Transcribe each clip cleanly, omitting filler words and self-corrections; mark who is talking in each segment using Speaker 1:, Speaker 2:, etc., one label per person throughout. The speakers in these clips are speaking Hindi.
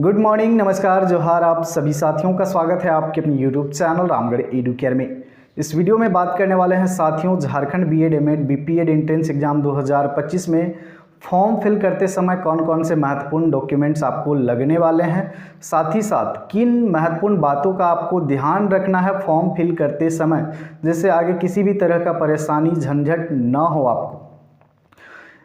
Speaker 1: गुड मॉर्निंग, नमस्कार, जोहार। आप सभी साथियों का स्वागत है आपके अपने YouTube channel Ramgarh edu care में। इस वीडियो में बात करने वाले हैं साथियों, Jharkhand BEd MEd BPEd entrance exam 2025 में फॉर्म फिल करते समय कौन कौन से महत्वपूर्ण डॉक्यूमेंट्स आपको लगने वाले हैं, साथ ही साथ किन महत्वपूर्ण बातों का आपको ध्यान रखना है फॉर्म फिल करते समय, जिससे आगे किसी भी तरह का परेशानी झंझट ना हो आपको।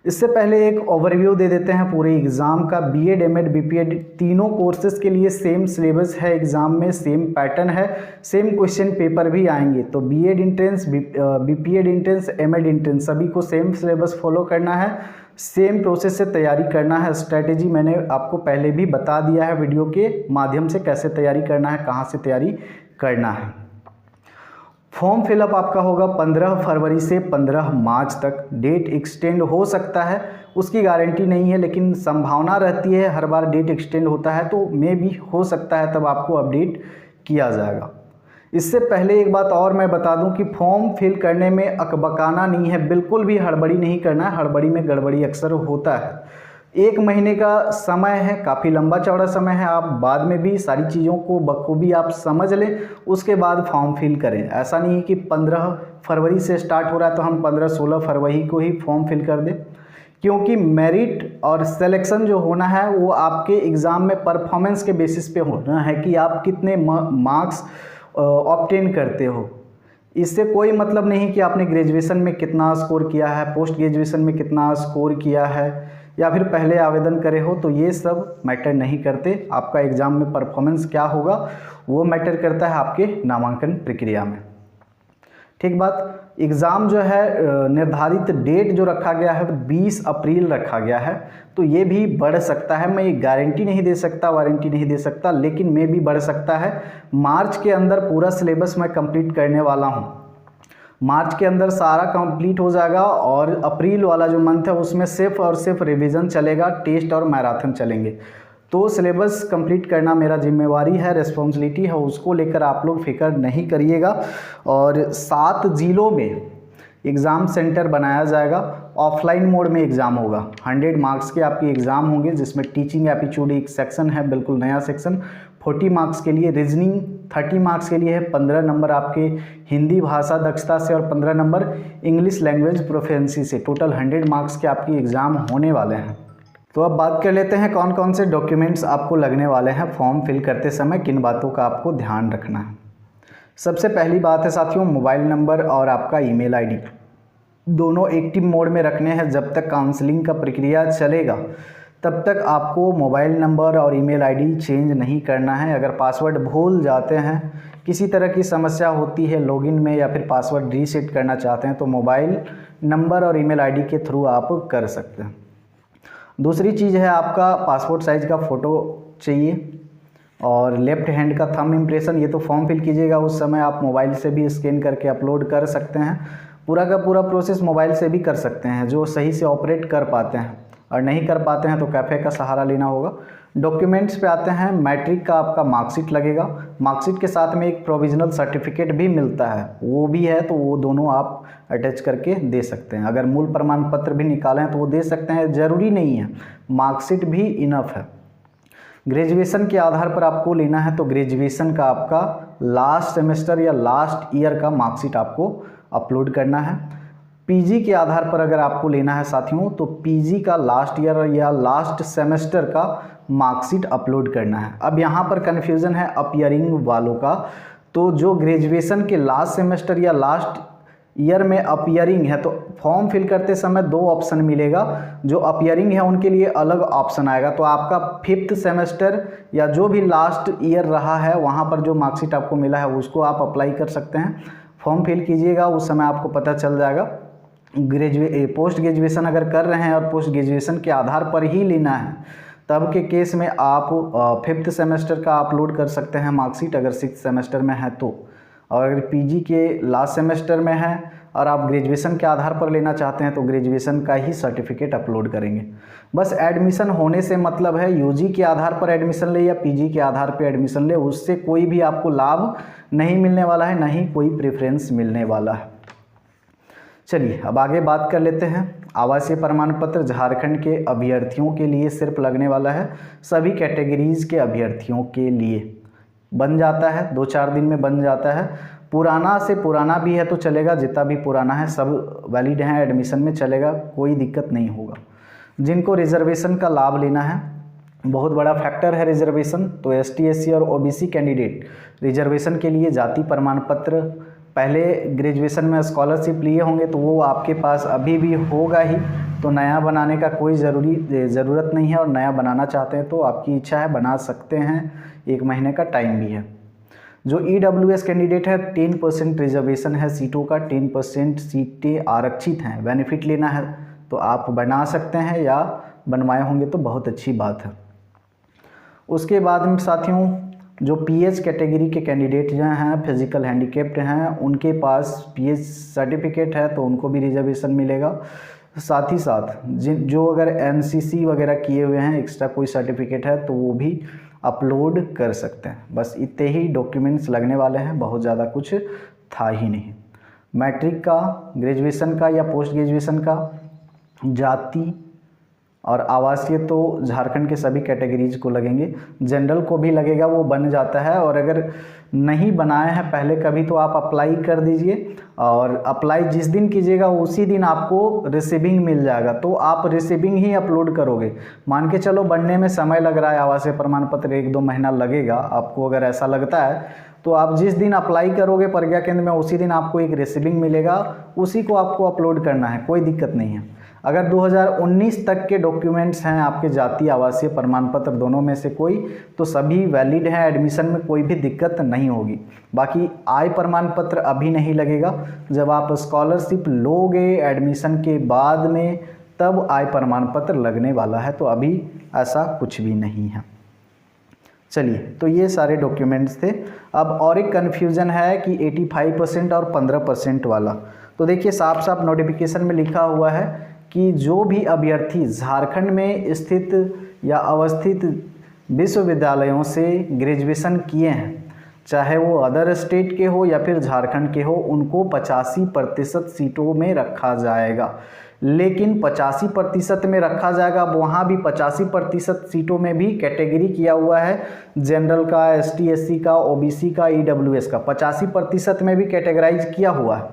Speaker 1: इससे पहले एक ओवरव्यू दे देते हैं पूरे एग्ज़ाम का। बीएड एमएड बीपीएड तीनों कोर्सेज़ के लिए सेम सिलेबस है, एग्ज़ाम में सेम पैटर्न है, सेम क्वेश्चन पेपर भी आएंगे। तो BEd entrance, BPEd entrance, MEd entrance सभी को सेम सिलेबस फॉलो करना है, सेम प्रोसेस से तैयारी करना है। स्ट्रैटेजी मैंने आपको पहले भी बता दिया है वीडियो के माध्यम से, कैसे तैयारी करना है, कहाँ से तैयारी करना है। फॉर्म फिलअप आपका होगा 15 फरवरी से 15 मार्च तक। डेट एक्सटेंड हो सकता है, उसकी गारंटी नहीं है, लेकिन संभावना रहती है। हर बार डेट एक्सटेंड होता है तो मे भी हो सकता है, तब आपको अपडेट किया जाएगा। इससे पहले एक बात और मैं बता दूं कि फॉर्म फिल करने में अकबकाना नहीं है, बिल्कुल भी हड़बड़ी नहीं करना है। हड़बड़ी में गड़बड़ी अक्सर होता है। 1 महीने का समय है, काफ़ी लंबा चौड़ा समय है। आप बाद में भी सारी चीज़ों को बखूबी आप समझ लें, उसके बाद फॉर्म फिल करें। ऐसा नहीं है कि 15 फरवरी से स्टार्ट हो रहा है तो हम 15-16 फरवरी को ही फॉर्म फिल कर दें, क्योंकि मेरिट और सिलेक्शन जो होना है वो आपके एग्ज़ाम में परफॉर्मेंस के बेसिस पे होना है कि आप कितने मार्क्स ऑब्टेन करते हो। इससे कोई मतलब नहीं कि आपने ग्रेजुएशन में कितना स्कोर किया है, पोस्ट ग्रेजुएशन में कितना स्कोर किया है, या फिर पहले आवेदन करे हो, तो ये सब मैटर नहीं करते। आपका एग्ज़ाम में परफॉर्मेंस क्या होगा वो मैटर करता है आपके नामांकन प्रक्रिया में। ठीक बात। एग्ज़ाम जो है निर्धारित डेट जो रखा गया है 20 अप्रैल रखा गया है, तो ये भी बढ़ सकता है। मैं गारंटी नहीं दे सकता, वारंटी नहीं दे सकता, लेकिन मैं भी बढ़ सकता है। मार्च के अंदर पूरा सिलेबस मैं कंप्लीट करने वाला हूँ। मार्च के अंदर सारा कंप्लीट हो जाएगा और अप्रैल वाला जो मंथ है उसमें सिर्फ और सिर्फ रिवीजन चलेगा, टेस्ट और मैराथन चलेंगे। तो सिलेबस कंप्लीट करना मेरा जिम्मेवारी है, रिस्पॉन्सिबिलिटी है, उसको लेकर आप लोग फिक्र नहीं करिएगा। और 7 ज़िलों में एग्ज़ाम सेंटर बनाया जाएगा। ऑफलाइन मोड में एग्ज़ाम होगा। 100 मार्क्स के आपके एग्ज़ाम होंगे, जिसमें टीचिंग एप्टीट्यूड एक सेक्शन है, बिल्कुल नया सेक्शन। 40 मार्क्स के लिए रीजनिंग, 30 मार्क्स के लिए है। 15 नंबर आपके हिंदी भाषा दक्षता से और 15 नंबर इंग्लिश लैंग्वेज प्रोफिशिएंसी से। टोटल 100 मार्क्स के आपके एग्ज़ाम होने वाले हैं। तो अब बात कर लेते हैं कौन कौन से डॉक्यूमेंट्स आपको लगने वाले हैं फॉर्म फिल करते समय, किन बातों का आपको ध्यान रखना है। सबसे पहली बात है साथियों, मोबाइल नंबर और आपका ईमेल आईडी दोनों एक्टिव मोड में रखने हैं। जब तक काउंसलिंग का प्रक्रिया चलेगा तब तक आपको मोबाइल नंबर और ईमेल आईडी चेंज नहीं करना है। अगर पासवर्ड भूल जाते हैं, किसी तरह की समस्या होती है लॉगिन में, या फिर पासवर्ड रीसेट करना चाहते हैं, तो मोबाइल नंबर और ईमेल आईडी के थ्रू आप कर सकते हैं। दूसरी चीज़ है, आपका पासपोर्ट साइज़ का फ़ोटो चाहिए और लेफ़्ट हैंड का थंब इम्प्रेशन। ये तो फॉर्म फिल कीजिएगा उस समय आप मोबाइल से भी स्कैन करके अपलोड कर सकते हैं। पूरा का पूरा प्रोसेस मोबाइल से भी कर सकते हैं, जो सही से ऑपरेट कर पाते हैं, और नहीं कर पाते हैं तो कैफ़े का सहारा लेना होगा। डॉक्यूमेंट्स पे आते हैं। मैट्रिक का आपका मार्कशीट लगेगा। मार्कशीट के साथ में एक प्रोविजनल सर्टिफिकेट भी मिलता है, वो भी है, तो वो दोनों आप अटैच करके दे सकते हैं। अगर मूल प्रमाण पत्र भी निकालें तो वो दे सकते हैं, ज़रूरी नहीं है, मार्कशीट भी इनफ है। ग्रेजुएशन के आधार पर आपको लेना है तो ग्रेजुएशन का आपका लास्ट सेमेस्टर या लास्ट ईयर का मार्कशीट आपको अपलोड करना है। पीजी के आधार पर अगर आपको लेना है साथियों, तो पीजी का लास्ट ईयर या लास्ट सेमेस्टर का मार्कशीट अपलोड करना है। अब यहाँ पर कन्फ्यूज़न है अपीयरिंग वालों का। तो जो ग्रेजुएशन के लास्ट सेमेस्टर या लास्ट ईयर में अपीयरिंग है, तो फॉर्म फिल करते समय 2 ऑप्शन मिलेगा। जो अपीयरिंग है उनके लिए अलग ऑप्शन आएगा। तो आपका 5th सेमेस्टर या जो भी लास्ट ईयर रहा है, वहाँ पर जो मार्कशीट आपको मिला है उसको आप अप्लाई कर सकते हैं। फॉर्म फिल कीजिएगा, उस समय आपको पता चल जाएगा। पोस्ट ग्रेजुएशन अगर कर रहे हैं और पोस्ट ग्रेजुएशन के आधार पर ही लेना है, तब के केस में आप 5th सेमेस्टर का अपलोड कर सकते हैं मार्कशीट, अगर 6th सेमेस्टर में है तो। और अगर पीजी के लास्ट सेमेस्टर में है और आप ग्रेजुएशन के आधार पर लेना चाहते हैं तो ग्रेजुएशन का ही सर्टिफिकेट अपलोड करेंगे। बस एडमिशन होने से मतलब है, यूजी के आधार पर एडमिशन ले या पीजी के आधार पर एडमिशन ले, उससे कोई भी आपको लाभ नहीं मिलने वाला है, ना ही कोई प्रेफरेंस मिलने वाला है। चलिए अब आगे बात कर लेते हैं। आवासीय प्रमाण पत्र झारखंड के अभ्यर्थियों के लिए सिर्फ लगने वाला है, सभी कैटेगरीज के अभ्यर्थियों के लिए बन जाता है, 2-4 दिन में बन जाता है। पुराना से पुराना भी है तो चलेगा, जितना भी पुराना है सब वैलिड है, एडमिशन में चलेगा, कोई दिक्कत नहीं होगा। जिनको रिजर्वेशन का लाभ लेना है, बहुत बड़ा फैक्टर है रिजर्वेशन, तो एसटी एससी और ओबीसी कैंडिडेट रिजर्वेशन के लिए जाति प्रमाण पत्र, पहले ग्रेजुएशन में स्कॉलरशिप लिए होंगे तो वो आपके पास अभी भी होगा ही, तो नया बनाने का कोई ज़रूरत नहीं है। और नया बनाना चाहते हैं तो आपकी इच्छा है, बना सकते हैं, 1 महीने का टाइम भी है। जो EWS कैंडिडेट है 10% रिजर्वेशन है सीटों का, 10% सीटें आरक्षित हैं, बेनिफिट लेना है तो आप बना सकते हैं या बनवाए होंगे तो बहुत अच्छी बात है। उसके बाद में साथियों जो PH कैटेगरी के कैंडिडेट जो हैं, फिजिकल हैंडीकेप्ड हैं, उनके पास PH सर्टिफिकेट है तो उनको भी रिजर्वेशन मिलेगा। साथ ही साथ जो अगर NCC वगैरह किए हुए हैं, एक्स्ट्रा कोई सर्टिफिकेट है तो वो भी अपलोड कर सकते हैं। बस इतने ही डॉक्यूमेंट्स लगने वाले हैं, बहुत ज़्यादा कुछ था ही नहीं। मैट्रिक का, ग्रेजुएशन का या पोस्ट ग्रेजुएशन का, जाति और आवासीय तो झारखंड के सभी कैटेगरीज को लगेंगे, जनरल को भी लगेगा, वो बन जाता है। और अगर नहीं बनाए हैं पहले कभी तो आप अप्लाई कर दीजिए, और अप्लाई जिस दिन कीजिएगा उसी दिन आपको रिसीविंग मिल जाएगा, तो आप रिसीविंग ही अपलोड करोगे। मान के चलो बनने में समय लग रहा है, आवासीय प्रमाण पत्र 1-2 महीना लगेगा आपको, अगर ऐसा लगता है तो आप जिस दिन अप्लाई करोगे प्रज्ञा केंद्र में उसी दिन आपको एक रिसीविंग मिलेगा, उसी को आपको अपलोड करना है, कोई दिक्कत नहीं है। अगर 2019 तक के डॉक्यूमेंट्स हैं आपके जाति आवासीय प्रमाण पत्र दोनों में से कोई, तो सभी वैलिड हैं, एडमिशन में कोई भी दिक्कत नहीं होगी। बाकी आय प्रमाण पत्र अभी नहीं लगेगा, जब आप स्कॉलरशिप लोगे एडमिशन के बाद में तब आय प्रमाण पत्र लगने वाला है, तो अभी ऐसा कुछ भी नहीं है। चलिए, तो ये सारे डॉक्यूमेंट्स थे। अब और एक कन्फ्यूज़न है कि 85% और 15% वाला, तो देखिए साफ साफ नोटिफिकेशन में लिखा हुआ है कि जो भी अभ्यर्थी झारखंड में स्थित या अवस्थित विश्वविद्यालयों से ग्रेजुएशन किए हैं, चाहे वो अदर स्टेट के हो या फिर झारखंड के हो, उनको 85% सीटों में रखा जाएगा। लेकिन 85% में रखा जाएगा, अब वहाँ भी 85% सीटों में भी कैटेगरी किया हुआ है, जनरल का, ST SC का, OBC का, EWS का, 85% में भी कैटेगराइज किया हुआ है,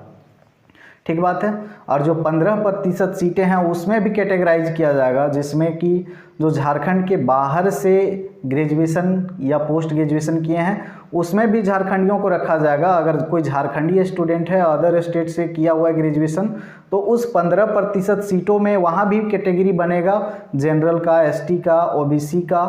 Speaker 1: ठीक बात है। और जो 15% सीटें हैं उसमें भी कैटेगराइज किया जाएगा, जिसमें कि जो झारखंड के बाहर से ग्रेजुएशन या पोस्ट ग्रेजुएशन किए हैं उसमें भी झारखंडियों को रखा जाएगा। अगर कोई झारखंडी स्टूडेंट है अदर स्टेट से किया हुआ है ग्रेजुएशन, तो उस 15% सीटों में वहाँ भी कैटेगरी बनेगा, जनरल का, ST का, OBC का,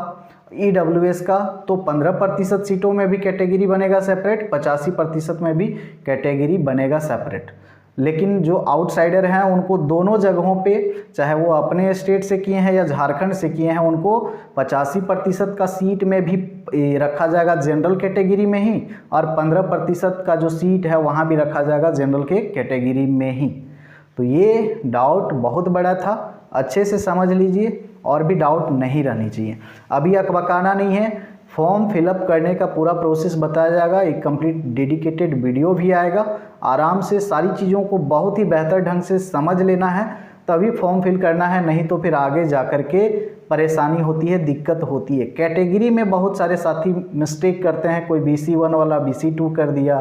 Speaker 1: EWS का, तो 15% सीटों में भी कैटेगरी बनेगा सेपरेट, 85% में भी कैटेगरी बनेगा सेपरेट। लेकिन जो आउटसाइडर हैं उनको दोनों जगहों पे, चाहे वो अपने स्टेट से किए हैं या झारखंड से किए हैं, उनको 85% का सीट में भी रखा जाएगा जनरल कैटेगरी में ही, और 15% का जो सीट है वहाँ भी रखा जाएगा जनरल के कैटेगरी में ही। तो ये डाउट बहुत बड़ा था, अच्छे से समझ लीजिए, और भी डाउट नहीं रहनी चाहिए। अभी अकबकाना नहीं है, फॉर्म फिलअप करने का पूरा प्रोसेस बताया जाएगा, एक कंप्लीट डेडिकेटेड वीडियो भी आएगा। आराम से सारी चीज़ों को बहुत ही बेहतर ढंग से समझ लेना है, तभी फॉर्म फिल करना है, नहीं तो फिर आगे जा कर के परेशानी होती है, दिक्कत होती है। कैटेगरी में बहुत सारे साथी मिस्टेक करते हैं, कोई BC1 वाला BC2 कर दिया,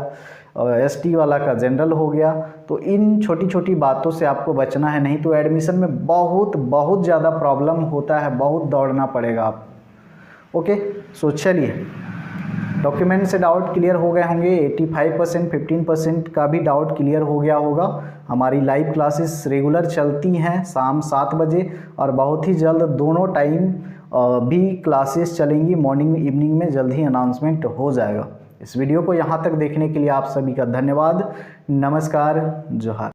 Speaker 1: ST वाला का जनरल हो गया, तो इन छोटी छोटी बातों से आपको बचना है, नहीं तो एडमिशन में बहुत ज़्यादा प्रॉब्लम होता है, बहुत दौड़ना पड़ेगा आप। ओके, सो चलिए, डॉक्यूमेंट से डाउट क्लियर हो गए होंगे, 85%, 15% का भी डाउट क्लियर हो गया होगा। हमारी लाइव क्लासेस रेगुलर चलती हैं शाम 7 बजे, और बहुत ही जल्द दोनों टाइम भी क्लासेस चलेंगी, मॉर्निंग इवनिंग में जल्द ही अनाउंसमेंट हो जाएगा। इस वीडियो को यहाँ तक देखने के लिए आप सभी का धन्यवाद। नमस्कार, जोहार।